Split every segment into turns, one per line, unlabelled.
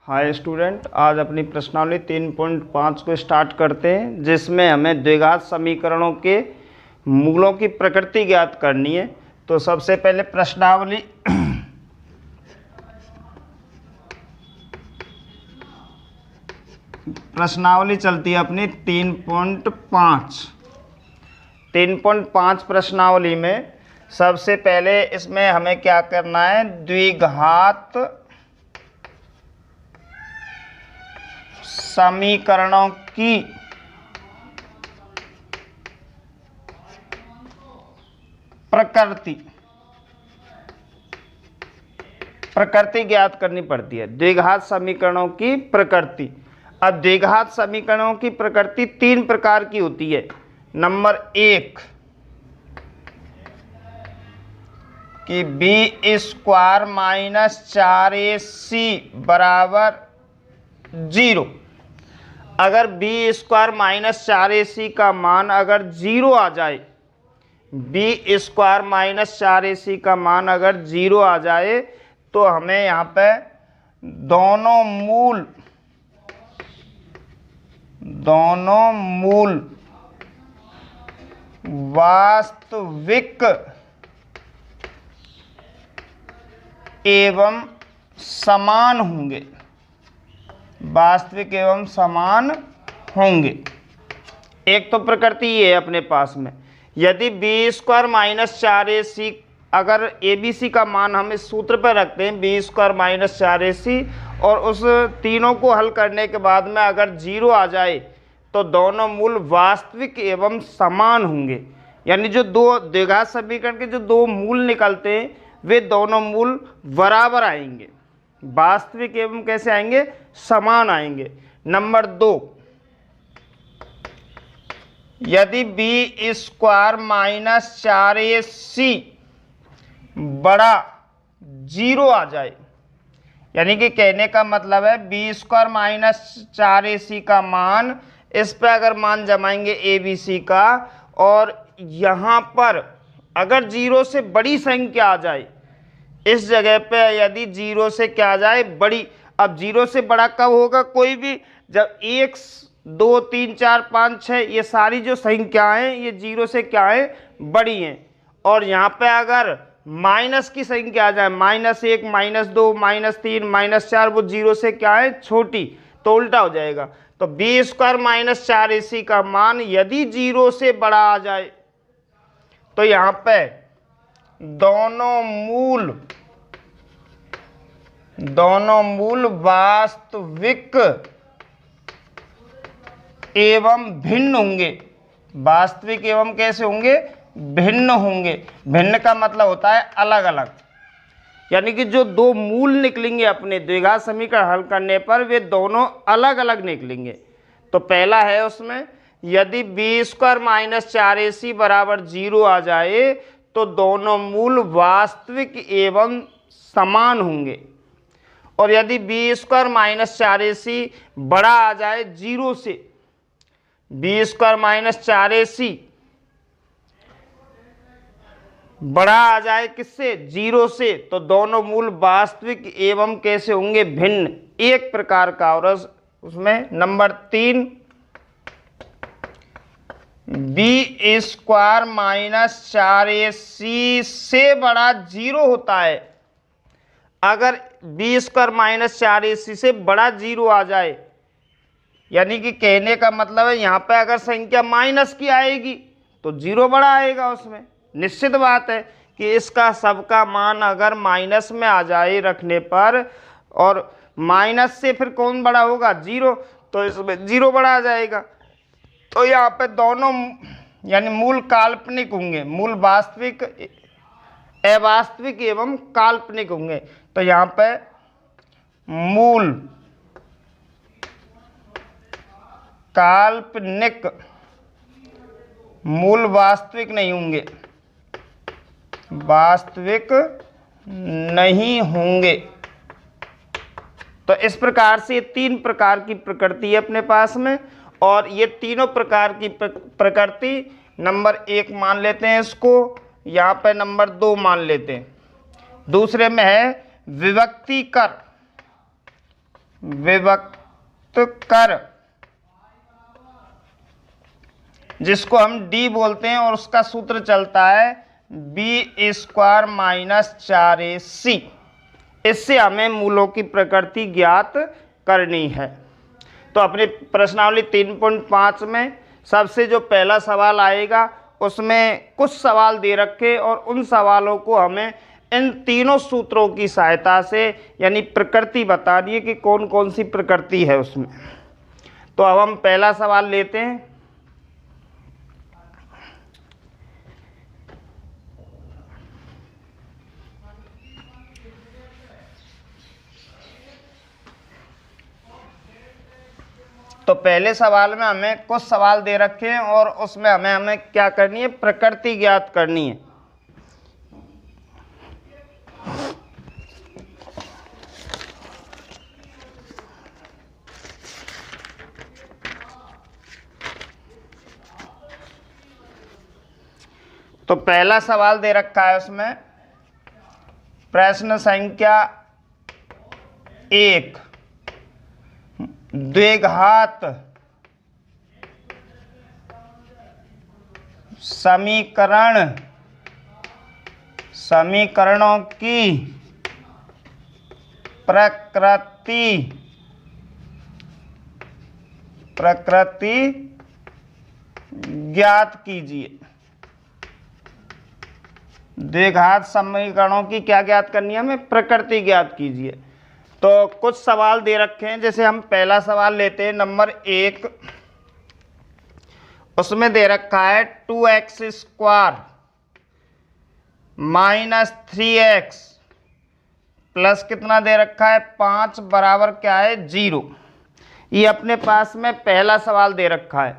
Hi student, आज अपनी प्रश्नावली 3.5 को स्टार्ट करते हैं, जिसमें हमें द्विघात समीकरणों के मूलों की प्रकृति ज्ञात करनी है। तो सबसे पहले प्रश्नावली चलती है अपनी 3.5 प्रश्नावली में सबसे पहले इसमें हमें क्या करना है, द्विघात समीकरणों की प्रकृति ज्ञात करनी पड़ती है। द्विघात समीकरणों की प्रकृति। अब द्विघात समीकरणों की प्रकृति तीन प्रकार की होती है। नंबर 1 कि b² माइनस 4ac बराबर 0। अगर b² माइनस 4ac का मान अगर 0 आ जाए, b² माइनस 4ac का मान अगर 0 आ जाए तो हमें यहाँ पे दोनों मूल वास्तविक एवं समान होंगे। वास्तविक एवं समान होंगे। एक तो प्रकृति ये है अपने पास में, यदि b² माइनस 4ac, अगर abc का मान हम इस सूत्र पर रखते हैं b² माइनस 4ac, और उस तीनों को हल करने के बाद में अगर 0 आ जाए तो दोनों मूल वास्तविक एवं समान होंगे। यानी जो दो द्विघात समीकरण के जो दो मूल निकलते हैं वे दोनों मूल बराबर आएंगे। वास्तविक एवं कैसे आएंगे, समान आएंगे। नंबर 2, यदि b² माइनस 4ac बड़ा 0 आ जाए, यानी कि कहने का मतलब है b² माइनस 4ac का मान, इस पर अगर मान जमाएंगे abc का, और यहाँ पर अगर 0 से बड़ी संख्या आ जाए, इस जगह पे यदि 0 से क्या आ जाए, बड़ी। अब 0 से बड़ा कब होगा, कोई भी जब 1 2 3 4 5 6 ये सारी जो संख्याएं ये 0 से क्या है, बड़ी हैं। और यहाँ पे अगर माइनस की संख्या आ जाए, -1 -2 -3 -4, वो 0 से क्या है, छोटी, तो उल्टा हो जाएगा। तो b² माइनस 4ac का मान यदि 0 से बड़ा आ जाए तो यहाँ पे दोनों मूल वास्तविक एवं भिन्न होंगे। वास्तविक एवं कैसे होंगे, भिन्न होंगे। भिन्न का मतलब होता है अलग अलग, यानी कि जो दो मूल निकलेंगे अपने द्विघात समीकरण हल करने पर वे दोनों अलग अलग निकलेंगे। तो पहला है उसमें, यदि b² माइनस 4ac बराबर 0 आ जाए तो दोनों मूल वास्तविक एवं समान होंगे। और यदि b² माइनस 4ac बड़ा आ जाए 0 से, b² माइनस 4ac बड़ा आ जाए किससे, 0 से, तो दोनों मूल वास्तविक एवं कैसे होंगे, भिन्न। एक प्रकार का। और उसमें नंबर 3, b² माइनस 4ac से बड़ा 0 होता है। अगर b² माइनस 4ac से बड़ा 0 आ जाए, यानी कि कहने का मतलब है यहाँ पे अगर संख्या माइनस की आएगी तो 0 बड़ा आएगा उसमें। निश्चित बात है कि इसका सबका मान अगर माइनस में आ जाए रखने पर, और माइनस से फिर कौन बड़ा होगा, 0, तो इसमें 0 बड़ा आ जाएगा। तो यहाँ पे दोनों यानी मूल काल्पनिक होंगे, मूल वास्तविक अवास्तविक एवं काल्पनिक होंगे। तो यहाँ पे मूल काल्पनिक, मूल वास्तविक नहीं होंगे, वास्तविक नहीं होंगे। तो इस प्रकार से 3 प्रकार की प्रकृति है अपने पास में, और ये तीनों प्रकार की प्रकृति नंबर 1 मान लेते हैं इसको, यहाँ पे नंबर 2 मान लेते हैं। दूसरे में है विभक्तिकर विभक्त कर, जिसको हम d बोलते हैं, और उसका सूत्र चलता है b स्क्वायर माइनस 4ac। इससे हमें मूलों की प्रकृति ज्ञात करनी है। तो अपने प्रश्नावली 3.5 में सबसे जो पहला सवाल आएगा उसमें कुछ सवाल दे रखे, और उन सवालों को हमें इन तीनों सूत्रों की सहायता से यानी प्रकृति बतानी है कि कौन कौन सी प्रकृति है उसमें। तो अब हम पहला सवाल लेते हैं। तो पहले सवाल में हमें कुछ सवाल दे रखे हैं और उसमें हमें क्या करनी है, प्रकृति ज्ञात करनी है। तो पहला सवाल दे रखा है उसमें प्रश्न संख्या 1, द्विघात समीकरणों की प्रकृति ज्ञात कीजिए। द्विघात समीकरणों की क्या ज्ञात करनी है, हमें प्रकृति ज्ञात कीजिए। तो कुछ सवाल दे रखे हैं, जैसे हम पहला सवाल लेते हैं नंबर 1, उसमें दे रखा है 2x square minus 3x plus कितना दे रखा है 5 बराबर क्या है 0। ये अपने पास में पहला सवाल दे रखा है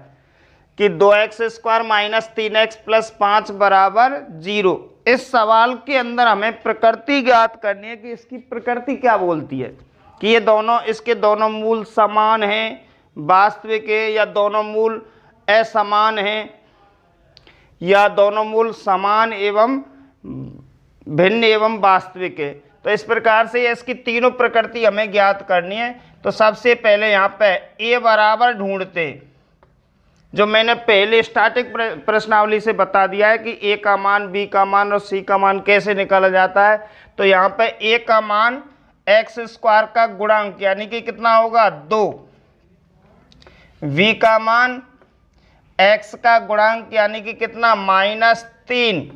कि 2x square minus 3x plus 5 बराबर 0। इस सवाल के अंदर हमें प्रकृति ज्ञात करनी है कि इसकी प्रकृति क्या बोलती है, कि ये दोनों, इसके दोनों मूल समान हैं, वास्तविक है, या दोनों मूल असमान हैं, या दोनों मूल समान एवं भिन्न एवं वास्तविक है। तो इस प्रकार से इसकी तीनों प्रकृति हमें ज्ञात करनी है। तो सबसे पहले यहाँ पे a बराबर ढूंढते हैं, जो मैंने पहले स्टैटिक प्रश्नावली से बता दिया है कि a का मान, b का मान और c का मान कैसे निकाला जाता है। तो यहाँ पे a का मान x स्क्वायर का गुणांक यानी कि कितना होगा 2, v का मान x का गुणांक यानी कि कितना -3,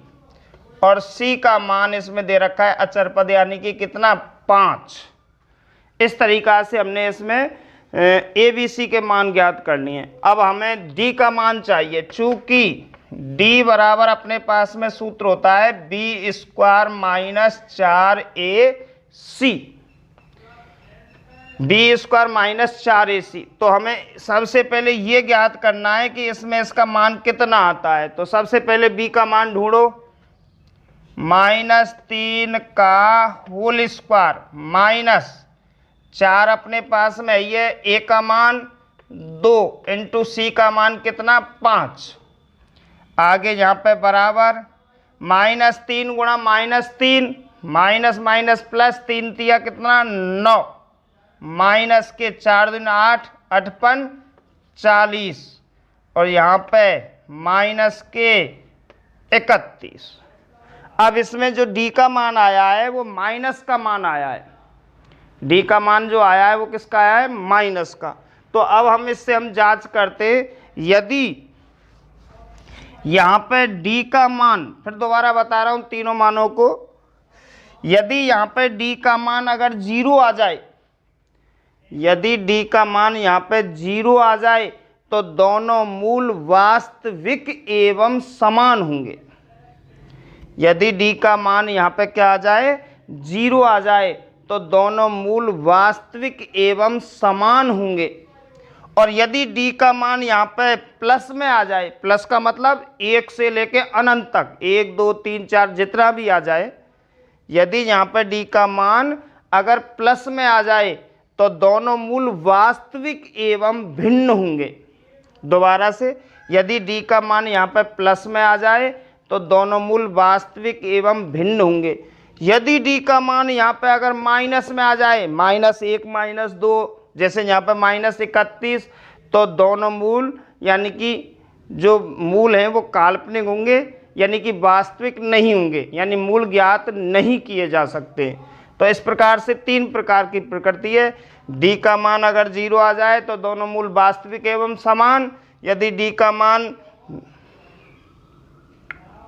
और c का मान इसमें दे रखा है अचर पद यानी कि कितना 5। इस तरीका से हमने इसमें ए बी सी के मान ज्ञात करनी है। अब हमें d का मान चाहिए, चूंकि d बराबर अपने पास में सूत्र होता है b square minus 4ac, b square minus 4ac। तो हमें सबसे पहले ये ज्ञात करना है कि इसमें इसका मान कितना आता है। तो सबसे पहले b का मान ढूंढो, -3 का होल स्क्वायर माइनस 4 अपने पास में है, ये a का मान 2 इंटू c का मान कितना 5। आगे यहाँ पे बराबर -3 गुणा -3, माइनस माइनस प्लस 3 तिया कितना 9, माइनस के 4 दूनी 8, 8 पन 40, और यहाँ पे माइनस के 31। अब इसमें जो d का मान आया है वो माइनस का मान आया है, d का मान जो आया है वो किसका आया है, माइनस का। तो अब हम इससे जांच करते, यदि यहाँ पे d का मान, फिर दोबारा बता रहा हूँ तीनों मानों को, यदि यहाँ पे d का मान अगर 0 आ जाए, यदि d का मान यहाँ पे 0 आ जाए तो दोनों मूल वास्तविक एवं समान होंगे। यदि d का मान यहाँ पे क्या आ जाए 0 आ जाए तो दोनों मूल वास्तविक एवं समान होंगे। और यदि d का मान यहाँ पे प्लस में आ जाए, प्लस का मतलब 1 से लेके अनंत तक, 1 2 3 4 जितना भी आ जाए, यदि यहाँ पे d का मान अगर प्लस में आ जाए तो दोनों मूल वास्तविक एवं भिन्न होंगे। दोबारा से, यदि d का मान यहाँ पे प्लस में आ जाए तो दोनों मूल वास्तविक एवं भिन्न होंगे। यदि d का मान यहाँ पे अगर माइनस में आ जाए, -1 -2 जैसे यहाँ पे -31, तो दोनों मूल यानी कि जो मूल हैं वो काल्पनिक होंगे, यानी कि वास्तविक नहीं होंगे, यानी मूल ज्ञात नहीं किए जा सकते। तो इस प्रकार से 3 प्रकार की प्रकृति है। डी का मान अगर 0 आ जाए तो दोनों मूल वास्तविक एवं समान, यदि डी का मान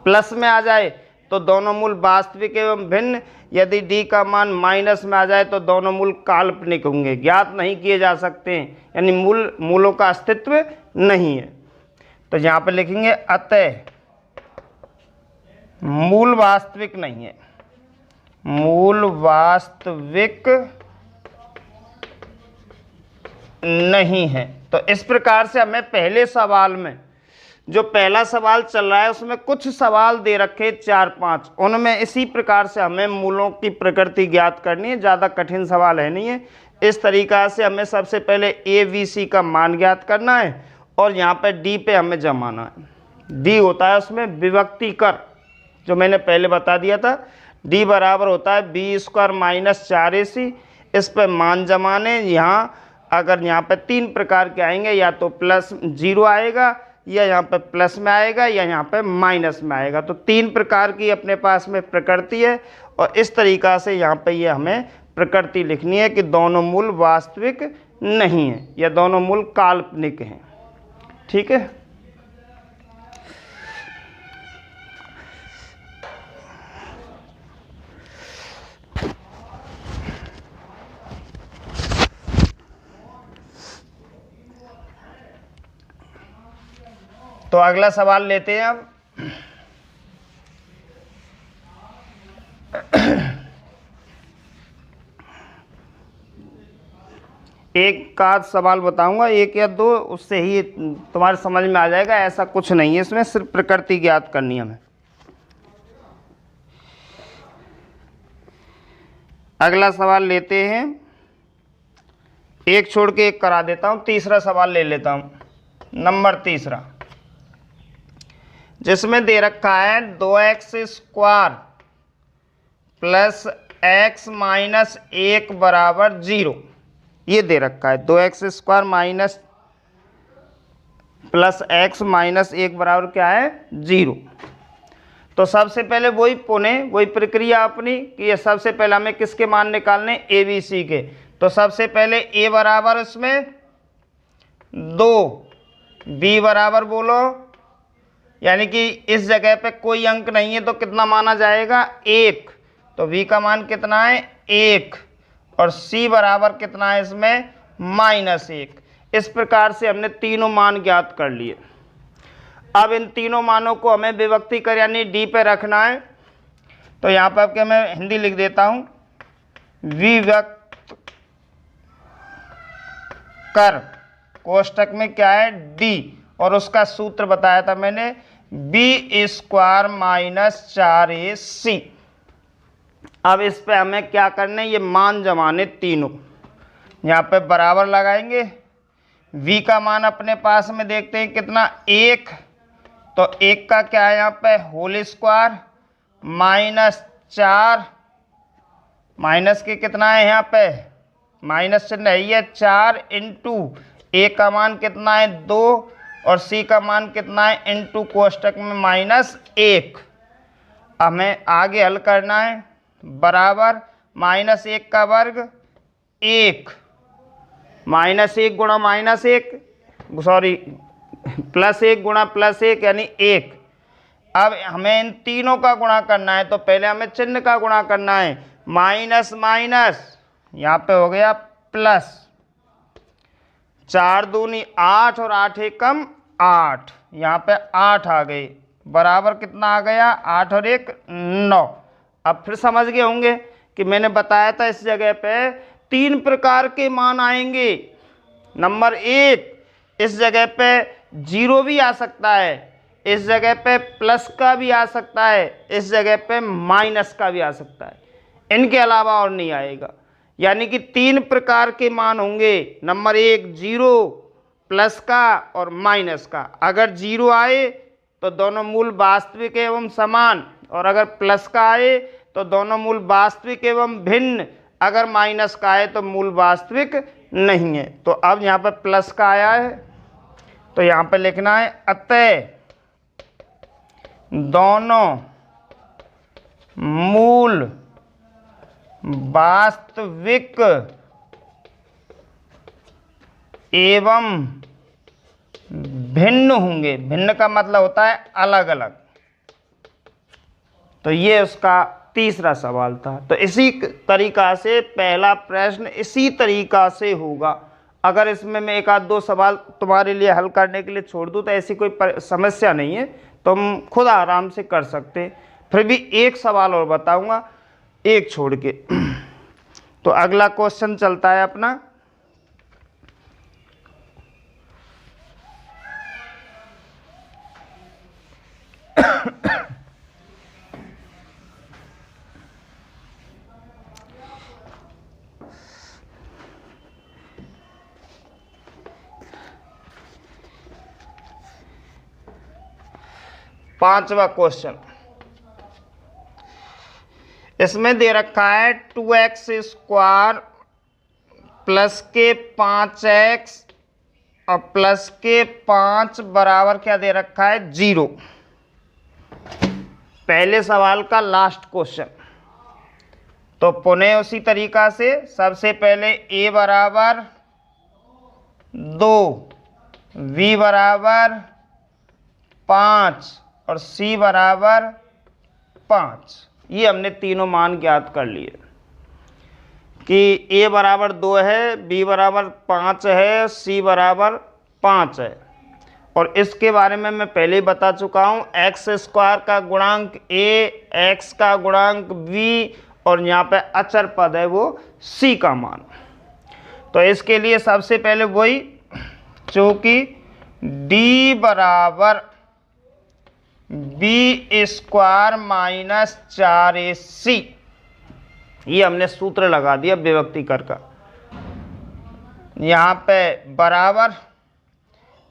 प्लस में आ जाए तो दोनों मूल वास्तविक एवं भिन्न, यदि डी का मान माइनस में आ जाए तो दोनों मूल काल्पनिक होंगे, ज्ञात नहीं किए जा सकते हैं, यानी मूलों का अस्तित्व नहीं है। तो यहाँ पे लिखेंगे अतः मूल वास्तविक नहीं है, मूल वास्तविक नहीं है। तो इस प्रकार से हमें पहले सवाल में, जो पहला सवाल चल रहा है उसमें कुछ सवाल दे रखे 4-5, उनमें इसी प्रकार से हमें मूलों की प्रकृति ज्ञात करनी है, ज़्यादा कठिन सवाल है नहीं है। इस तरीक़ा से हमें सबसे पहले ए बी सी का मान ज्ञात करना है और यहाँ पे डी पे हमें जमाना है। डी होता है उसमें विभक्ति कर, जो मैंने पहले बता दिया था। डी बराबर होता है b² - 4ac, इस पर मान जमाने। यहाँ अगर यहाँ पे 3 प्रकार के आएंगे, या तो +0 आएगा, या यहाँ पे प्लस में आएगा, या यहाँ पे माइनस में आएगा। तो 3 प्रकार की अपने पास में प्रकृति है और इस तरीक़ा से यहाँ पे ये हमें प्रकृति लिखनी है कि दोनों मूल वास्तविक नहीं है या दोनों मूल काल्पनिक हैं। ठीक है। तो अगला सवाल लेते हैं अब। एक का सवाल बताऊंगा, 1 या 2, उससे ही तुम्हारे समझ में आ जाएगा। ऐसा कुछ नहीं है इसमें, सिर्फ प्रकृति ज्ञात करनी है हमें। अगला सवाल लेते हैं, एक छोड़ के एक करा देता हूं, तीसरा सवाल ले लेता हूं, नंबर तीसरा, जिसमें दे रखा है 2x² + x - 1 = 0। ये दे रखा है 2x² + x - 1 बराबर क्या है 0। तो सबसे पहले वही प्रक्रिया अपनी कि ये सबसे पहले हमें किसके मान निकालने, ए बी सी के। तो सबसे पहले a बराबर इसमें 2, b बराबर बोलो, यानी कि इस जगह पे कोई अंक नहीं है तो कितना माना जाएगा 1, तो v का मान कितना है 1, और c बराबर कितना है इसमें -1। इस प्रकार से हमने तीनों मान ज्ञात कर लिए। अब इन तीनों मानों को हमें विभक्ति कर यानी डी पे रखना है। तो यहाँ पर आपके मैं हिंदी लिख देता हूँ, विभक्त कर कोष्टक में क्या है डी, और उसका सूत्र बताया था मैंने b² - 4ac। अब इस पे हमें क्या करना है, ये मान जमाने तीनों। यहाँ पे बराबर लगाएंगे, v का मान अपने पास में देखते हैं कितना 1, तो 1 का क्या है यहाँ पे होल स्क्वायर -4, माइनस के कितना है यहाँ पे माइनस चिन्ह है, ये 4 × a का मान कितना है 2 और c का मान कितना है इंटू कोष्टक में -1। हमें आगे हल करना है, बराबर -1 का वर्ग 1, -1 गुणा -1 सॉरी +1 गुणा +1 यानी 1। अब हमें इन तीनों का गुणा करना है, तो पहले हमें चिन्ह का गुणा करना है, माइनस माइनस यहाँ पे हो गया प्लस, 4 दूनी 8 और 8 एकम 8, यहाँ पे 8 आ गई, बराबर कितना आ गया 8 और 1 9। अब फिर समझ गए होंगे कि मैंने बताया था इस जगह पे 3 प्रकार के मान आएंगे। नंबर 1, इस जगह पे 0 भी आ सकता है, इस जगह पे प्लस का भी आ सकता है, इस जगह पे माइनस का भी आ सकता है, इनके अलावा और नहीं आएगा। यानी कि 3 प्रकार के मान होंगे। नंबर 1 0, प्लस का और माइनस का। अगर 0 आए तो दोनों मूल वास्तविक एवं समान, और अगर प्लस का आए तो दोनों मूल वास्तविक एवं भिन्न, अगर माइनस का आए तो मूल वास्तविक नहीं है। तो अब यहाँ पे प्लस का आया है तो यहाँ पे लिखना है अतः दोनों मूल वास्तविक एवं भिन्न होंगे। भिन्न का मतलब होता है अलग अलग। तो ये उसका तीसरा सवाल था। तो इसी तरीका से पहला प्रश्न इसी तरीका से होगा। अगर इसमें मैं एक आध दो सवाल तुम्हारे लिए हल करने के लिए छोड़ दूँ तो ऐसी कोई समस्या नहीं है, तुम खुद आराम से कर सकते। फिर भी एक सवाल और बताऊंगा एक छोड़ के। तो अगला क्वेश्चन चलता है अपना, पांचवा क्वेश्चन। इसमें दे रखा है 2x स्क्वायर प्लस के 5x और प्लस के 5 बराबर क्या दे रखा है 0। पहले सवाल का लास्ट क्वेश्चन। तो पुनः उसी तरीका से सबसे पहले a बराबर 2, v बराबर 5 और c बराबर 5। ये हमने तीनों मान ज्ञात कर लिए कि a बराबर 2 है, b बराबर 5 है, c बराबर 5 है। और इसके बारे में मैं पहले ही बता चुका हूँ। एक्स स्क्वायर का गुणांक a, x का गुणांक b और यहाँ पे अचर पद है वो c का मान। तो इसके लिए सबसे पहले वही, चूँकि d बराबर बी स्क्वायर माइनस 4ac, ये हमने सूत्र लगा दिया विभक्ति कर का। यहाँ पे बराबर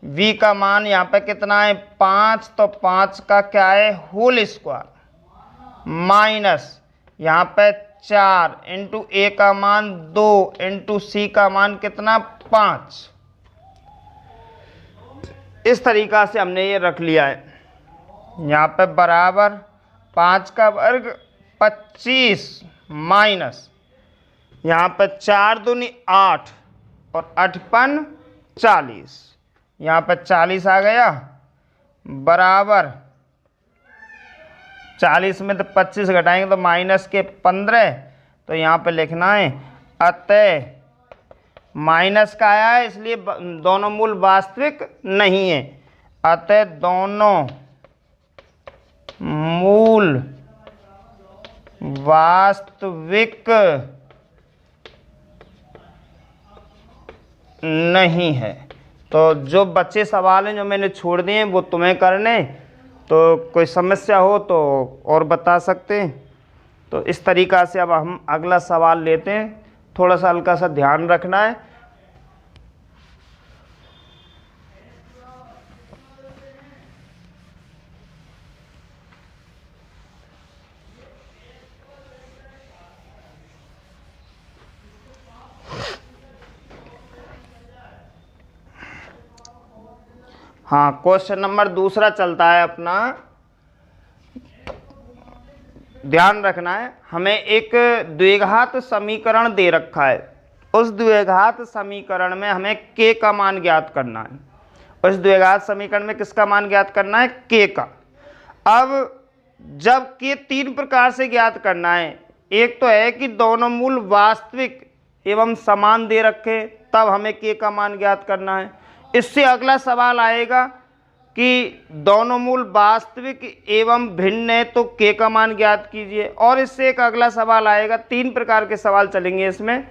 v का मान यहाँ पे कितना है 5, तो 5 का क्या है होल स्क्वायर माइनस यहाँ पे 4 इंटू a का मान 2 इंटू c का मान कितना 5। इस तरीका से हमने ये रख लिया है। यहाँ पे बराबर 5 का वर्ग 25 माइनस यहाँ पे 4 दूनी 8 और 8 पन 40। यहाँ पे 40 आ गया बराबर 40 में तो 25 घटाएंगे तो माइनस के 15। तो यहाँ पे लिखना है अतः माइनस का आया है इसलिए दोनों मूल वास्तविक नहीं है। अतः दोनों मूल वास्तविक नहीं है। तो जो बच्चे सवाल हैं जो मैंने छोड़ दिए वो तुम्हें करने, तो कोई समस्या हो तो और बता सकते हैं। तो इस तरीक़ा से अब हम अगला सवाल लेते हैं। थोड़ा सा हल्का सा ध्यान रखना है। हाँ, क्वेश्चन नंबर दूसरा चलता है अपना। ध्यान रखना है, हमें एक द्विघात समीकरण दे रखा है। उस द्विघात समीकरण में हमें k का मान ज्ञात करना है। उस द्विघात समीकरण में किसका मान ज्ञात करना है k का। अब जब k 3 प्रकार से ज्ञात करना है, एक तो है कि दोनों मूल वास्तविक एवं समान दे रखे तब हमें k का मान ज्ञात करना है। इससे अगला सवाल आएगा कि दोनों मूल वास्तविक एवं भिन्न है तो k का मान ज्ञात कीजिए। और इससे एक अगला सवाल आएगा, 3 प्रकार के सवाल चलेंगे इसमें,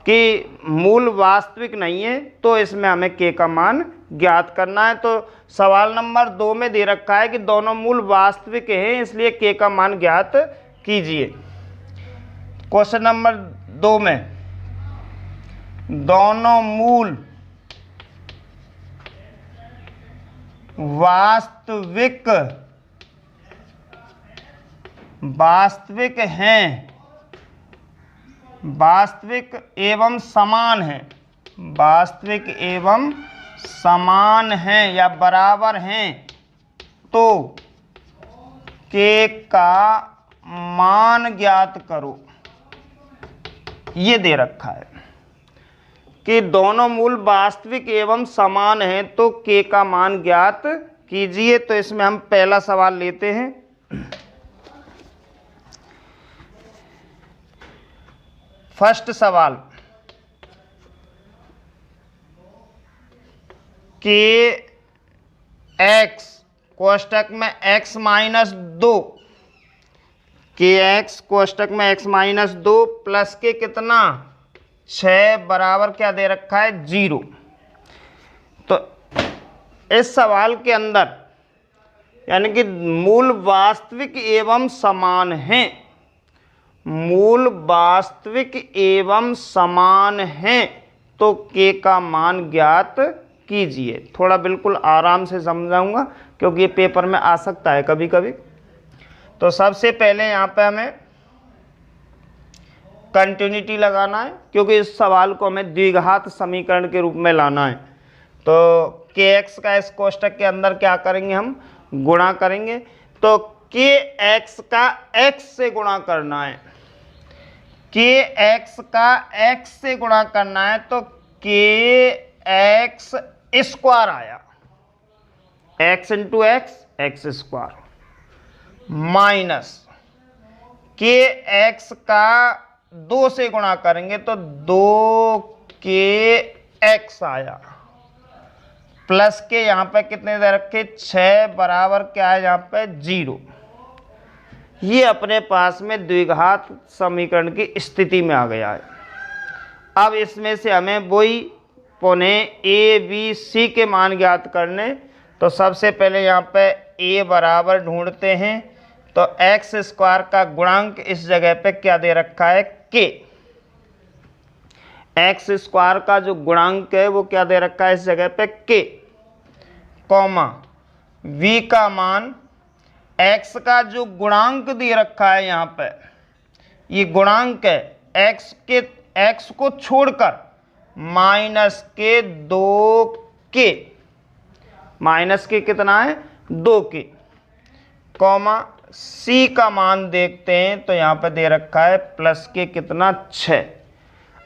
कि मूल वास्तविक नहीं है तो इसमें हमें k का मान ज्ञात करना है। तो सवाल नंबर 2 में दे रखा है कि दोनों मूल वास्तविक हैं इसलिए k का मान ज्ञात कीजिए। क्वेश्चन नंबर 2 में दोनों मूल वास्तविक हैं, वास्तविक एवं समान हैं। वास्तविक एवं समान हैं या बराबर हैं तो के का मान ज्ञात करो। ये दे रखा है कि दोनों मूल वास्तविक एवं समान हैं तो के का मान ज्ञात कीजिए। तो इसमें हम पहला सवाल लेते हैं। फर्स्ट सवाल, के एक्स कोष्टक में x माइनस 2, के एक्स कोष्टक में x माइनस 2 प्लस के कितना 6 बराबर क्या दे रखा है 0। तो इस सवाल के अंदर यानी कि मूल वास्तविक एवं समान हैं, मूल वास्तविक एवं समान हैं तो के का मान ज्ञात कीजिए। थोड़ा बिल्कुल आराम से समझाऊंगा क्योंकि ये पेपर में आ सकता है कभी कभी। तो सबसे पहले यहाँ पे हमें कंटिन्यूटी लगाना है क्योंकि इस सवाल को हमें द्विघात समीकरण के रूप में लाना है। तो के एक्स का इस कोष्टक के अंदर क्या करेंगे, हम गुणा करेंगे। तो के एक्स का एक्स से गुणा करना है, के एक्स का एक्स से गुणा करना है तो के एक्स स्क्वायर आया, x into x x square minus के एक्स का 2 से गुणा करेंगे तो 2 के एक्स आया प्लस के यहाँ पे कितने दे रखे 6 बराबर क्या है यहाँ पे 0। ये अपने पास में द्विघात समीकरण की स्थिति में आ गया है। अब इसमें से हमें वही पुनः ए बी सी के मान ज्ञात करने। तो सबसे पहले यहाँ पे a बराबर ढूंढते हैं तो एक्स स्क्वायर का गुणांक इस जगह पे क्या दे रखा है k। एक्स स्क्वायर का जो गुणांक है वो क्या दे रखा है इस जगह पे k, कॉमा v का मान x का जो गुणांक दे रखा है यहाँ पे ये गुणांक है x को छोड़कर माइनस के 2k, माइनस के कितना है 2k, कॉमा c का मान देखते हैं तो यहाँ पे दे रखा है प्लस के कितना 6।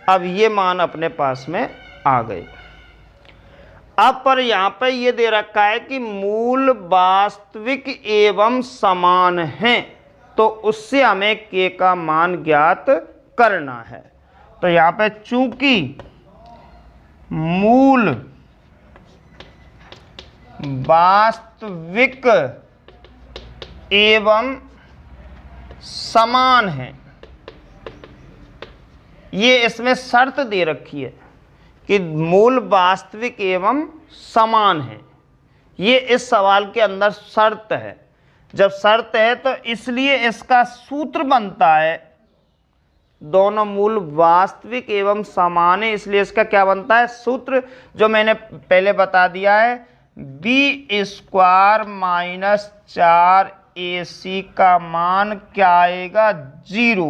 अब ये मान अपने पास में आ गए। अब पर यहाँ पे ये दे रखा है कि मूल वास्तविक एवं समान हैं तो उससे हमें के का मान ज्ञात करना है। तो यहाँ पे चूंकि मूल वास्तविक एवं समान है, ये इसमें शर्त दे रखी है कि मूल वास्तविक एवं समान है। ये इस सवाल के अंदर शर्त है। जब शर्त है तो इसलिए इसका सूत्र बनता है, दोनों मूल वास्तविक एवं समान है इसलिए इसका क्या बनता है सूत्र, जो मैंने पहले बता दिया है बी स्क्वायर माइनस 4ac का मान क्या आएगा 0।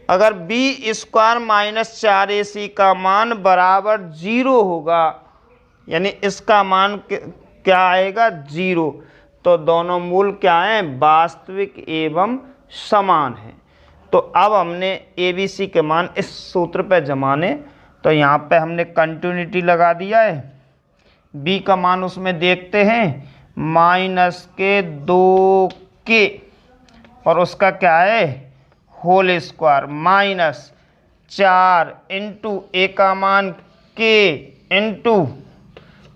अगर बी स्क्वायर माइनस 4ac का मान बराबर 0 होगा यानी इसका मान क्या आएगा 0, तो दोनों मूल क्या हैं वास्तविक एवं समान हैं। तो अब हमने ए बी सी के मान इस सूत्र पे जमाने, तो यहाँ पे हमने कंटिन्यूटी लगा दिया है। बी का मान उसमें देखते हैं माइनस के 2k और उसका क्या है होल स्क्वायर माइनस 4 इंटू ए का मान k इंटू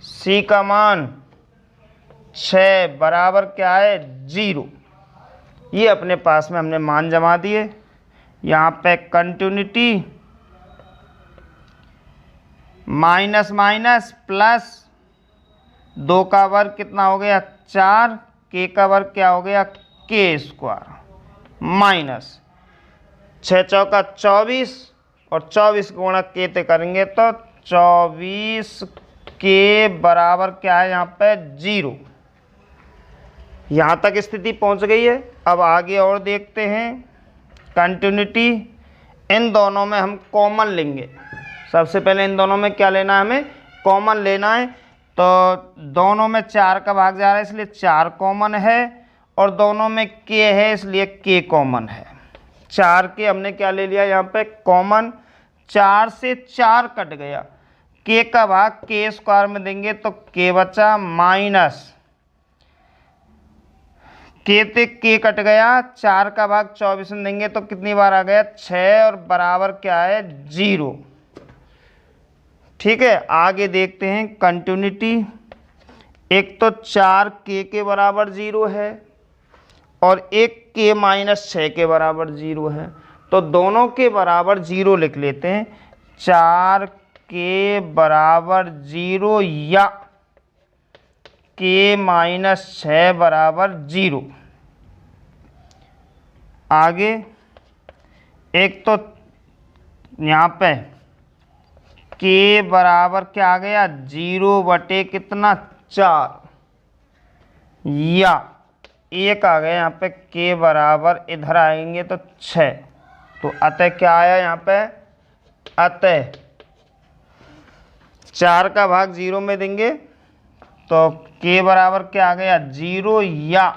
सी का मान 6 बराबर क्या है 0। ये अपने पास में हमने मान जमा दिए। यहाँ पे कंटिन्यूटी माइनस माइनस प्लस 2 का वर्ग कितना हो गया 4, k का वर्ग क्या हो गया k स्क्वायर माइनस 6 चौका 24 और 24 गुणा k ते करेंगे तो 24 k बराबर क्या है यहाँ पे 0। यहाँ तक स्थिति पहुँच गई है। अब आगे और देखते हैं कंटिन्यूटी, इन दोनों में हम कॉमन लेंगे। सबसे पहले इन दोनों में क्या लेना है, हमें कॉमन लेना है। तो दोनों में 4 का भाग जा रहा है इसलिए 4 कॉमन है, और दोनों में k है इसलिए k कॉमन है। 4 के हमने क्या ले लिया यहाँ पे कॉमन, 4 से 4 कट गया, k का भाग k स्क्वायर में देंगे तो k बचा, माइनस k से k कट गया, 4 का भाग 24 में देंगे तो कितनी बार आ गया 6, और बराबर क्या है 0। ठीक है, आगे देखते हैं कंटिन्यूटी। एक तो 4k के बराबर 0 है और एक k माइनस 6 के बराबर 0 है, तो दोनों के बराबर 0 लिख लेते हैं। 4k बराबर 0 या k माइनस 6 बराबर 0। आगे एक तो यहाँ पे k बराबर क्या आ गया 0 बटे कितना 4, या एक आ गया यहाँ पे k बराबर इधर आएंगे तो 6, तो अतः क्या आया यहाँ पे, अतः 4 का भाग 0 में देंगे तो k बराबर क्या आ गया 0, या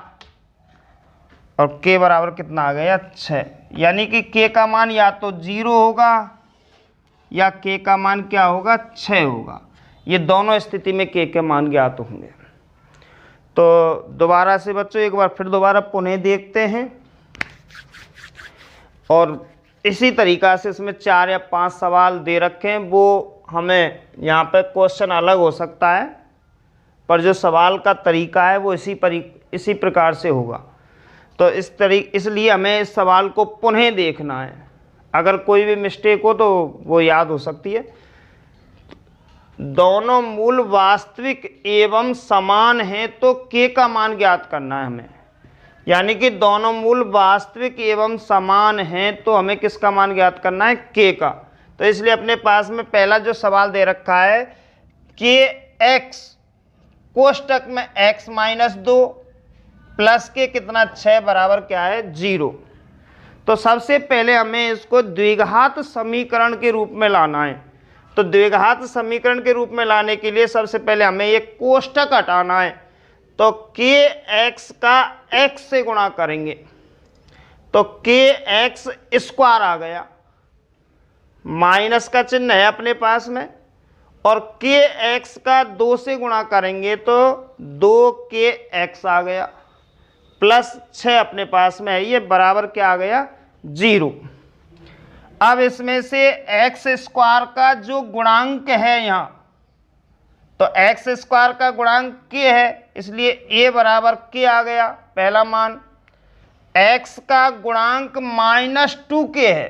और k बराबर कितना आ गया 6, यानी कि k का मान या तो 0 होगा या k का मान क्या होगा 6 होगा। ये दोनों स्थिति में k के मान ज्ञात होंगे। तो दोबारा से बच्चों एक बार फिर दोबारा पुनः देखते हैं, और इसी तरीक़ा से इसमें 4 या 5 सवाल दे रखे हैं, वो हमें यहाँ पे क्वेश्चन अलग हो सकता है, पर जो सवाल का तरीका है वो इसी प्रकार से होगा। तो इसलिए हमें इस सवाल को पुनः देखना है, अगर कोई भी मिस्टेक हो तो वो याद हो सकती है। दोनों मूल वास्तविक एवं समान हैं तो k का मान ज्ञात करना है हमें, यानी कि दोनों मूल वास्तविक एवं समान हैं तो हमें किसका मान ज्ञात करना है k का। तो इसलिए अपने पास में पहला जो सवाल दे रखा है kx कोष्टक में x माइनस 2 प्लस के कितना 6 बराबर क्या है 0। तो सबसे पहले हमें इसको द्विघात समीकरण के रूप में लाना है। तो द्विघात समीकरण के रूप में लाने के लिए सबसे पहले हमें ये कोष्टक हटाना है, तो kx का x से गुणा करेंगे तो kx स्क्वायर आ गया, माइनस का चिन्ह है अपने पास में, और kx का 2 से गुणा करेंगे तो 2kx आ गया, प्लस 6 अपने पास में है, ये बराबर क्या आ गया 0। अब इसमें से x स्क्वायर का जो गुणांक है यहाँ, तो x स्क्वायर का गुणांक k है इसलिए a बराबर k आ गया पहला मान। x का गुणांक -2k है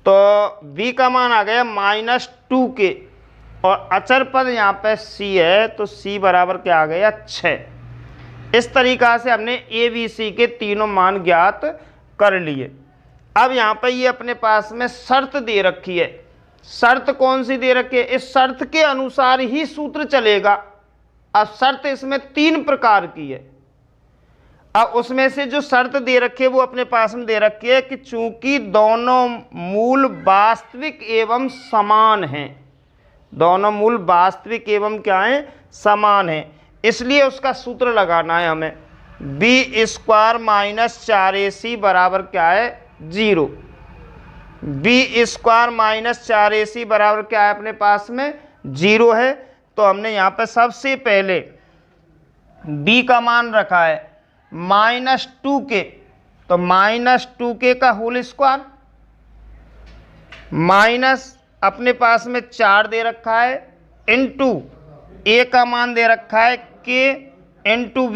तो b का मान आ गया -2k, और अचर पद यहाँ पे c है तो c बराबर क्या आ गया 6। इस तरीका से हमने a b c के तीनों मान ज्ञात कर लिए। अब यहाँ पर ये अपने पास में शर्त दे रखी है। शर्त कौन सी दे रखी है, इस शर्त के अनुसार ही सूत्र चलेगा। अब शर्त इसमें 3 प्रकार की है। अब उसमें से जो शर्त दे रखी है वो अपने पास में दे रखी है कि चूंकि दोनों मूल वास्तविक एवं समान हैं, दोनों मूल वास्तविक एवं क्या है समान हैं, इसलिए उसका सूत्र लगाना है हमें। b स्क्वायर माइनस 4ac बराबर क्या है 0। b स्क्वायर माइनस 4ac बराबर क्या है अपने पास में 0 है। तो हमने यहाँ पे सबसे पहले b का मान रखा है -2k, तो -2k का होल स्क्वायर माइनस अपने पास में 4 दे रखा है इंटू a का मान दे रखा है k इंटू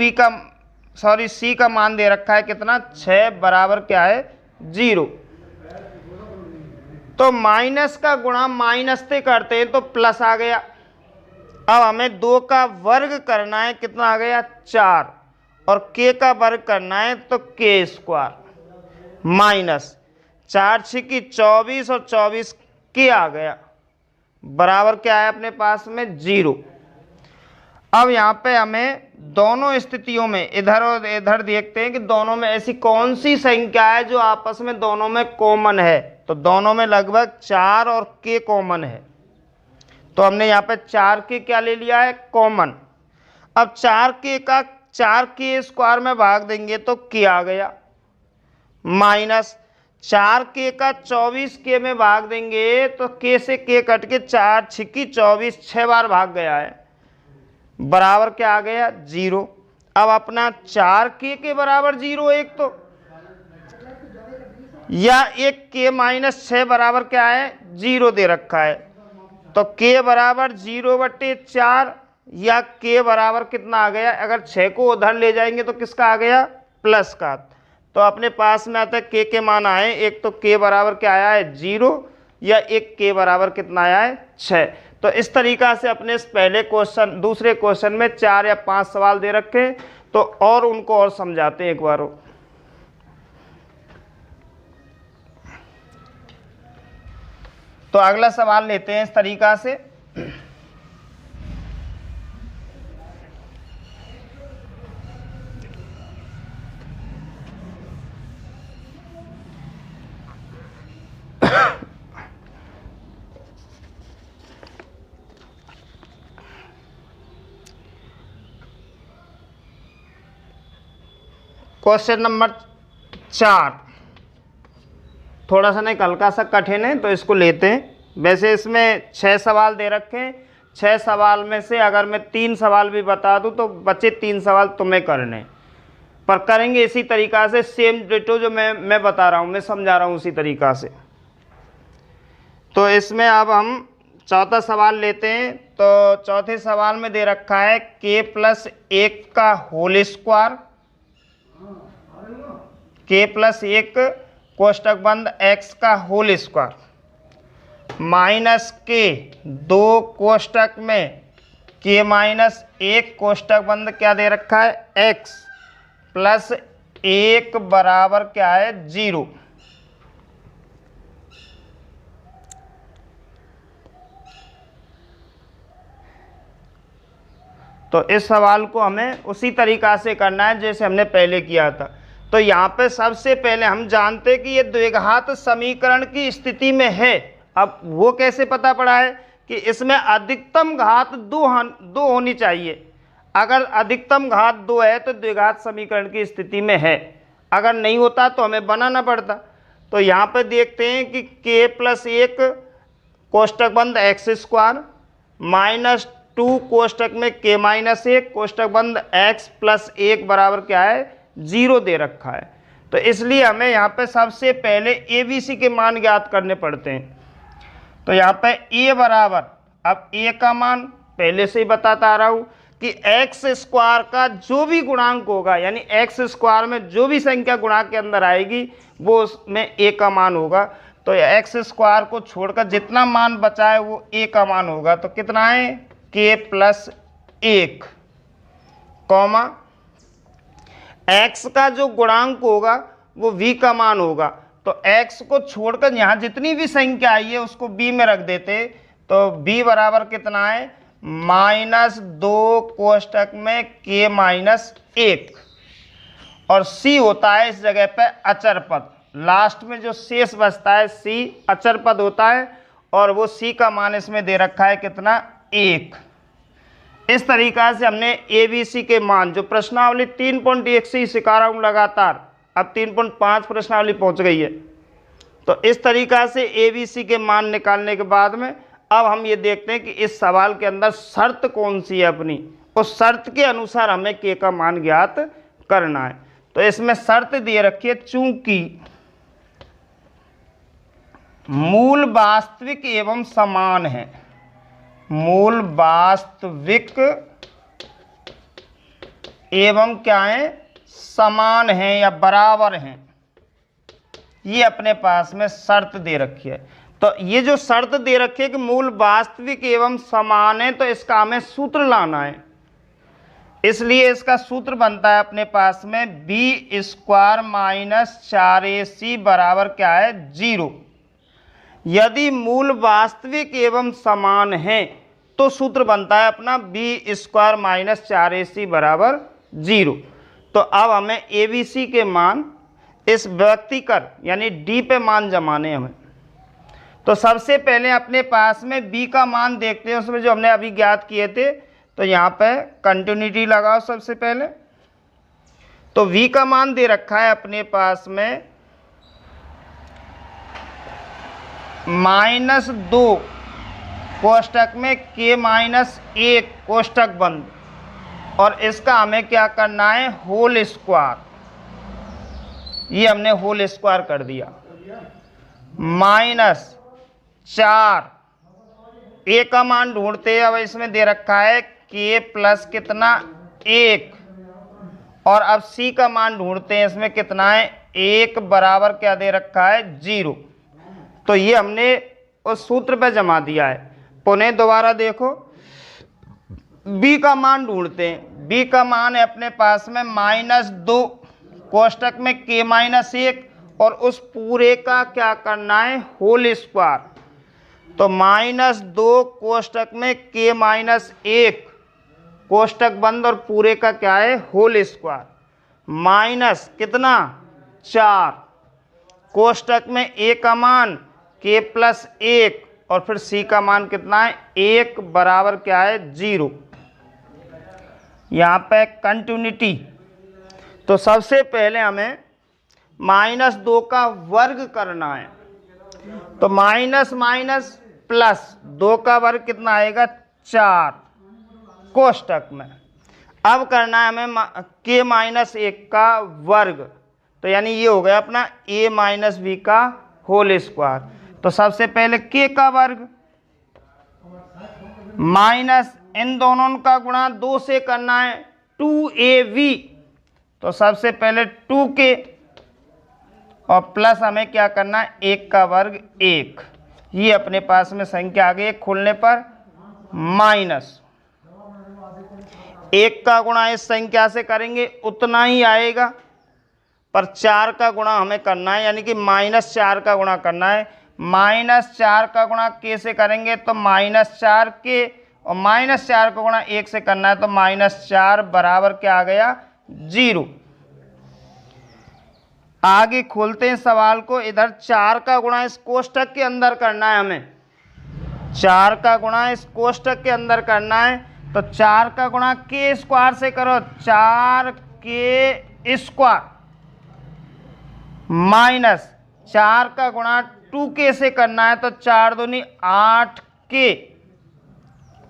c का मान दे रखा है कितना 6 बराबर क्या है 0। तो माइनस का गुणा माइनस से करते हैं तो प्लस आ गया। अब हमें 2 का वर्ग करना है, कितना आ गया 4, और k का वर्ग करना है तो k स्क्वायर माइनस 4 छिकी 24 और 24 k आ गया बराबर क्या है अपने पास में 0। अब यहाँ पे हमें दोनों स्थितियों में इधर और इधर देखते हैं कि दोनों में ऐसी कौन सी संख्या है जो आपस में दोनों में कॉमन है। तो दोनों में लगभग 4 और k कॉमन है, तो हमने यहाँ पे 4k क्या ले लिया है, कॉमन। अब 4k का 4k स्क्वायर में भाग देंगे तो k आ गया, माइनस 4k का 24k में भाग देंगे तो k से k कट के 4 छिक्की 24, 6 बार भाग गया है, बराबर क्या आ गया, 0। अब अपना 4k के बराबर 0 एक तो, या एक k माइनस 6 बराबर क्या है, 0 दे रखा है, तो k बराबर 0/4 या k बराबर कितना आ गया, अगर 6 को उधर ले जाएंगे तो किसका आ गया, प्लस का। तो अपने पास में आता है k के मान आए, एक तो k बराबर क्या आया है, 0, या एक k बराबर कितना आया है, 6। तो इस तरीका से अपने इस पहले क्वेश्चन, दूसरे क्वेश्चन में 4 या 5 सवाल दे रखे, तो और उनको और समझाते हैं एक बार। तो अगला सवाल लेते हैं इस तरीका से। क्वेश्चन नंबर 4 थोड़ा सा नहीं, हल्का सा कठिन है, तो इसको लेते हैं। वैसे इसमें 6 सवाल दे रखे हैं, 6 सवाल में से अगर मैं 3 सवाल भी बता दूं तो बचे 3 सवाल तुम्हें करने, पर करेंगे इसी तरीका से, सेम डिटो जो मैं बता रहा हूं, मैं समझा रहा हूं उसी तरीका से। तो इसमें अब हम चौथा सवाल लेते हैं। तो चौथे सवाल में दे रखा है k+1 का होल स्क्वायर, k+1 कोष्टक बंद x का होल स्क्वायर माइनस k 2 कोष्टक में k-1 कोष्टक बंद क्या दे रखा है, x प्लस 1 बराबर क्या है, 0। तो इस सवाल को हमें उसी तरीका से करना है जैसे हमने पहले किया था। तो यहाँ पे सबसे पहले हम जानते हैं कि ये द्विघात समीकरण की स्थिति में है। अब वो कैसे पता पड़ा है कि इसमें अधिकतम घात 2 होनी चाहिए। अगर अधिकतम घात 2 है तो द्विघात समीकरण की स्थिति में है, अगर नहीं होता तो हमें बनाना पड़ता। तो यहाँ पे देखते हैं कि k+1 कोष्टक बंद x² माइनस 2 कोष्टक में k-1 कोष्टक बंद x प्लस 1 बराबर क्या है, 0 दे रखा है। तो इसलिए हमें यहाँ पे सबसे पहले ABC के मान ज्ञात करने पड़ते हैं। तो यहाँ पे a बराबर, अब a का मान पहले से ही बताता आ रहा हूँ कि x² का जो भी गुणांक होगा, यानी x² में जो भी संख्या गुणांक के अंदर आएगी वो उसमें a का मान होगा। तो x² को छोड़कर जितना मान बचा है वो a का मान होगा। तो कितना है, k+1 कॉमा x का जो गुणांक होगा वो v का मान होगा। तो x को छोड़कर यहाँ जितनी भी संख्या आई है उसको b में रख देते, तो b बराबर कितना है, -2 कोष्टक में k-1, और c होता है इस जगह पे अचर पद। लास्ट में जो शेष बचता है c अचर पद होता है, और वो c का मान इसमें दे रखा है कितना, 1। इस तरीका से हमने ABC के मान, जो प्रश्नावली 3.1 से ही सिखा रहा हूँ लगातार, अब 3.5 प्रश्नावली पहुँच गई है। तो इस तरीका से ABC के मान निकालने के बाद में अब हम ये देखते हैं कि इस सवाल के अंदर शर्त कौन सी है अपनी, उस शर्त के अनुसार हमें k का मान ज्ञात करना है। तो इसमें शर्त दे रखी है, चूंकि मूल वास्तविक एवं समान है, मूल वास्तविक एवं क्या है, समान है या बराबर हैं, ये अपने पास में शर्त दे रखी है। तो ये जो शर्त दे रखी है कि मूल वास्तविक एवं समान है, तो इसका हमें सूत्र लाना है। इसलिए इसका सूत्र बनता है अपने पास में b² - 4ac बराबर क्या है, 0। यदि मूल वास्तविक एवं समान है तो सूत्र बनता है अपना b² - 4ac बराबर 0। तो अब हमें ABC के मान इस व्यक्तिकर यानी D पे मान जमाने हमें। तो सबसे पहले अपने पास में b का मान देखते हैं, उसमें जो हमने अभी ज्ञात किए थे। तो यहाँ पे कंटिन्यूटी लगाओ सबसे पहले। तो v का मान दे रखा है अपने पास में -2 कोष्टक में k-1 कोष्टक बंद, और इसका हमें क्या करना है, होल स्क्वायर। ये हमने होल स्क्वायर कर दिया। -4 a का मान ढूंढते हैं। अब इसमें दे रखा है k प्लस कितना 1, और अब c का मान ढूंढते हैं। इसमें कितना है, 1 बराबर क्या दे रखा है, 0। तो ये हमने उस सूत्र पे जमा दिया है। पुनः दोबारा देखो, b का मान ढूंढते हैं। b का मान है अपने पास में -2 कोष्टक में k-1, और उस पूरे का क्या करना है, होल स्क्वायर। तो -2 कोष्टक में k-1 कोष्टक बंद, और पूरे का क्या है, होल स्क्वायर, माइनस कितना 4 कोष्टक में a का मान k प्लस 1, और फिर c का मान कितना है, 1 बराबर क्या है, 0। यहाँ पे कंटिन्यूटी। तो सबसे पहले हमें -2 का वर्ग करना है। तो माइनस माइनस प्लस 2 का वर्ग कितना आएगा, 4 कोष्टक में। अब करना है हमें k-1 का वर्ग। तो यानी ये हो गया अपना a माइनस b का होल स्क्वायर। तो सबसे पहले k का वर्ग माइनस इन दोनों का गुणा 2 से करना है, 2ab। तो सबसे पहले 2k, और प्लस हमें क्या करना है, 1 का वर्ग 1। ये अपने पास में संख्या आ गई। खोलने पर माइनस 1 का गुणा इस संख्या से करेंगे उतना ही आएगा, पर 4 का गुणा हमें करना है, यानी कि -4 का गुणा करना है। -4 का गुणा k से करेंगे तो -4k, और -4 का गुणा 1 से करना है तो -4 बराबर क्या आ गया, 0। आगे खोलते हैं सवाल को। इधर 4 का गुणा इस कोष्टक के अंदर करना है हमें। 4 का गुणा इस कोष्टक के अंदर करना है। तो 4 का गुणा k स्क्वायर से करो, 4k स्क्वायर, माइनस 4 का गुणा 2k से करना है तो 4 दूनी 8k,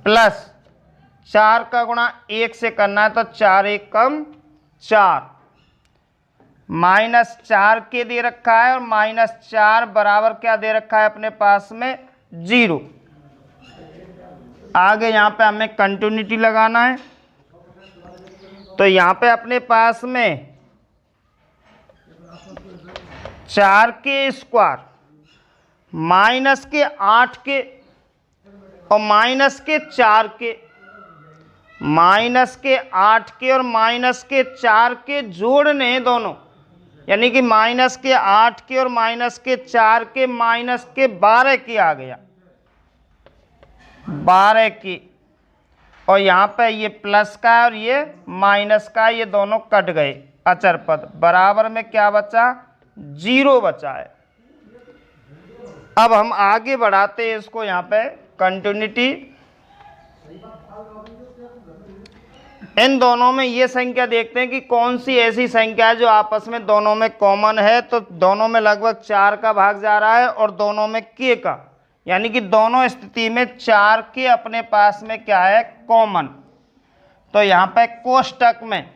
प्लस 4 का गुणा 1 से करना है तो 4 1 कम 4, -4k दे रखा है, और -4 बराबर क्या दे रखा है अपने पास में, 0। आगे यहाँ पे हमें कंटिन्यूटी लगाना है। तो यहाँ पे अपने पास में 4k स्क्वायर, माइनस के 8k, और माइनस के 4k, माइनस के 8k और माइनस के 4k जोड़ने दोनों, यानी कि माइनस के 8k और माइनस के 4k माइनस के 12k आ गया, 12k। और यहाँ पे ये प्लस का है और ये माइनस का है, ये दोनों कट गए अचर पद। बराबर में क्या बचा, 0 बचा है। अब हम आगे बढ़ाते हैं इसको। यहाँ पे कंटिन्यूटी, इन दोनों में ये संख्या देखते हैं कि कौन सी ऐसी संख्या है जो आपस में दोनों में कॉमन है। तो दोनों में लगभग 4 का भाग जा रहा है और दोनों में k का, यानी कि दोनों स्थिति में 4k अपने पास में क्या है, कॉमन। तो यहाँ पे कोष्टक में,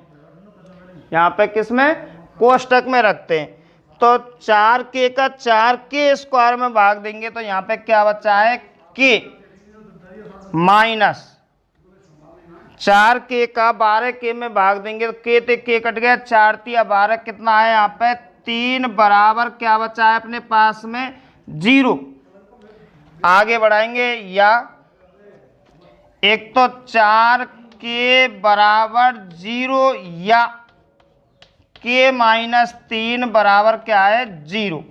यहाँ पे किसमें, कोष्टक में रखते हैं। तो 4k का 4k स्क्वायर में भाग देंगे तो यहाँ पे क्या बचा है, k, माइनस 4k का 12k में भाग देंगे तो k ते k कट गया, 4 तिया 12, कितना है यहाँ पे 3, बराबर क्या बचा है अपने पास में, 0। आगे बढ़ाएंगे, या एक तो 4k बराबर 0 या k माइनस 3 बराबर क्या है, 0।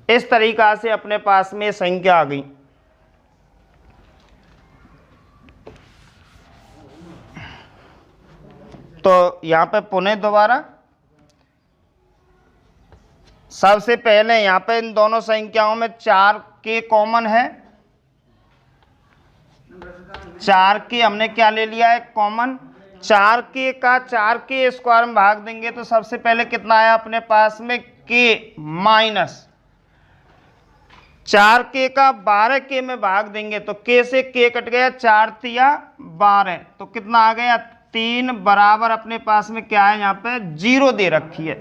इस तरीका से अपने पास में संख्या आ गई। तो यहाँ पे पुनः दोबारा सबसे पहले यहाँ पे इन दोनों संख्याओं में 4k कॉमन है, 4k हमने क्या ले लिया है कॉमन। 4k का 4k स्क्वायर में भाग देंगे तो सबसे पहले कितना आया अपने पास में k माइनस 4k का 12k में भाग देंगे तो k से k कट गया, 4 तिया 12, तो कितना आ गया 3 बराबर अपने पास में क्या है यहाँ पे 0 दे रखी है।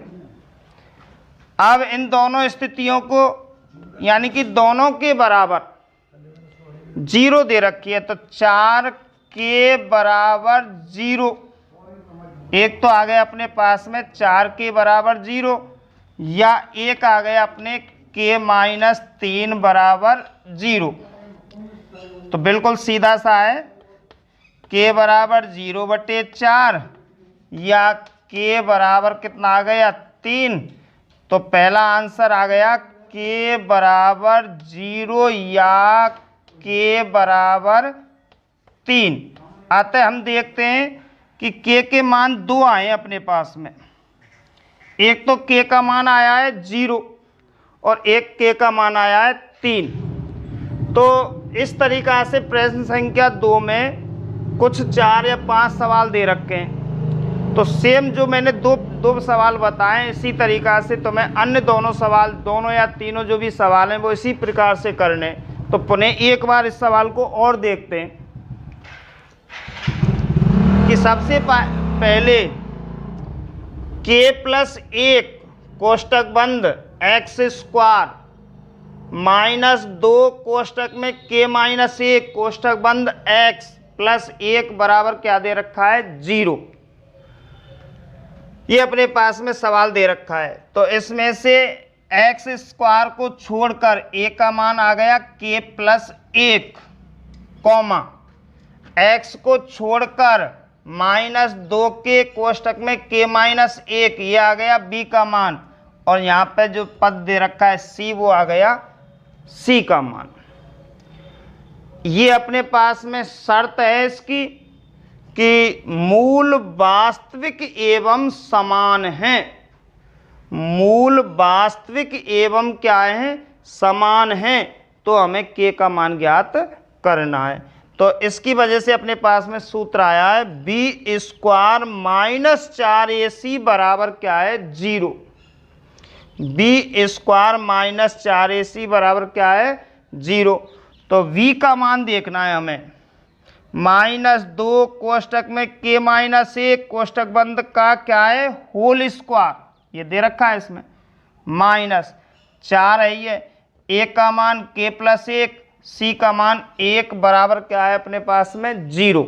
अब इन दोनों स्थितियों को यानी कि दोनों के बराबर 0 दे रखी है तो 4k बराबर 0, एक तो आ गया अपने पास में 4k बराबर 0 या एक आ गया अपने k माइनस 3 बराबर 0। तो बिल्कुल सीधा सा है, k बराबर 0/4 या k बराबर कितना आ गया 3। तो पहला आंसर आ गया k बराबर 0 या k बराबर 3। अतः हम देखते हैं कि k के मान 2 आए अपने पास में, एक तो k का मान आया है 0 और एक k का मान आया है 3। तो इस तरीका से प्रश्न संख्या 2 में कुछ 4 या 5 सवाल दे रखे हैं। तो सेम जो मैंने दो सवाल बताए इसी तरीका से तो मैं अन्य दोनों सवाल, दोनों या तीनों जो भी सवाल हैं वो इसी प्रकार से करने। तो पुनः एक बार इस सवाल को और देखते हैं कि सबसे पहले k प्लस 1 कोष्टक बंद एक्स स्क्वायर माइनस 2 कोष्टक में k माइनस 1 कोष्टक बंद x प्लस 1 बराबर क्या दे रखा है 0। ये अपने पास में सवाल दे रखा है। तो इसमें से एक्स स्क्वायर को छोड़कर a का मान आ गया k प्लस 1 कॉमा x को छोड़कर माइनस 2k कोष्टक में k माइनस 1 ये आ गया b का मान, और यहाँ पे जो पद दे रखा है c वो आ गया c का मान। ये अपने पास में शर्त है इसकी कि मूल वास्तविक एवं समान हैं, मूल वास्तविक एवं क्या है समान हैं, तो हमें k का मान ज्ञात करना है। तो इसकी वजह से अपने पास में सूत्र आया है b स्क्वायर माइनस 4ac बराबर क्या है 0। b स्क्वायर माइनस 4ac बराबर क्या है 0। तो v का मान देखना है हमें, माइनस 2 कोष्टक में k माइनस 1 कोष्टक बंद का क्या है होल स्क्वायर, ये दे रखा है इसमें, माइनस 4 है ये, a का मान k प्लस 1 c का मान 1 बराबर क्या है अपने पास में 0।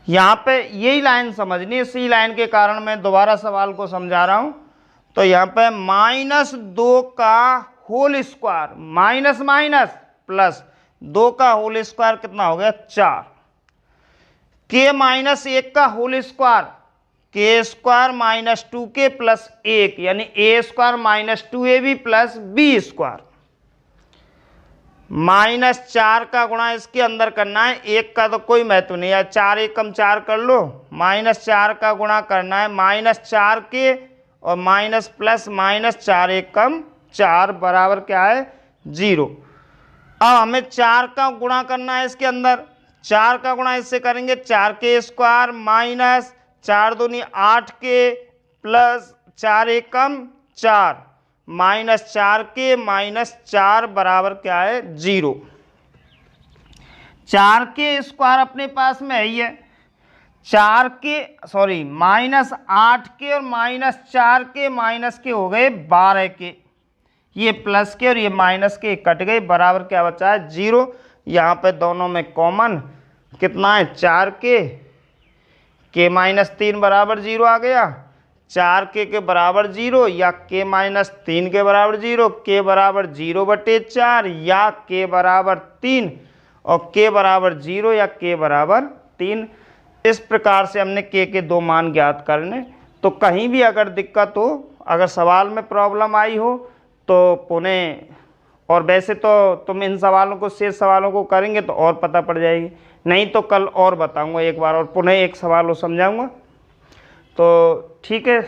यहाँ पे यही लाइन समझनी है, इसी लाइन के कारण मैं दोबारा सवाल को समझा रहा हूँ। तो यहाँ पे माइनस 2 का whole square minus minus plus 2 का होल स्क्वायर कितना हो गया 4, k माइनस 1 का whole square k square minus 2k plus 1 यानी a square minus 2ab plus b square, minus 4 का गुणा इसके अंदर करना है, 1 का तो कोई महत्व नहीं है, 4 एकम 4 कर लो, माइनस 4 का गुणा करना है माइनस 4k और माइनस प्लस माइनस 4 एकम 4 बराबर क्या है 0। अब हमें 4 का गुणा करना है इसके अंदर, 4 का गुणा इससे करेंगे 4k स्क्वायर माइनस 4 दूनी 8k प्लस 4 एकम 4 माइनस 4k माइनस 4 बराबर क्या है 0। 4k स्क्वायर अपने पास में है ही है, माइनस 8k और माइनस 4k माइनस के हो गए 12k, ये प्लस के और ये माइनस के कट गए, बराबर क्या बचा है 0। यहाँ पे दोनों में कॉमन कितना है 4k, k माइनस 3 बराबर 0 आ गया, 4k के बराबर 0 या k माइनस 3 के बराबर 0, k बराबर 0/4 या k बराबर 3 और k बराबर 0 या k बराबर 3। इस प्रकार से हमने k के 2 मान ज्ञात करने। तो कहीं भी अगर दिक्कत हो, अगर सवाल में प्रॉब्लम आई हो तो पुनः, और वैसे तो तुम इन सवालों को शेष सवालों को करेंगे तो और पता पड़ जाएगी, नहीं तो कल और बताऊंगा एक बार और पुनः एक सवाल को समझाऊंगा। तो ठीक है।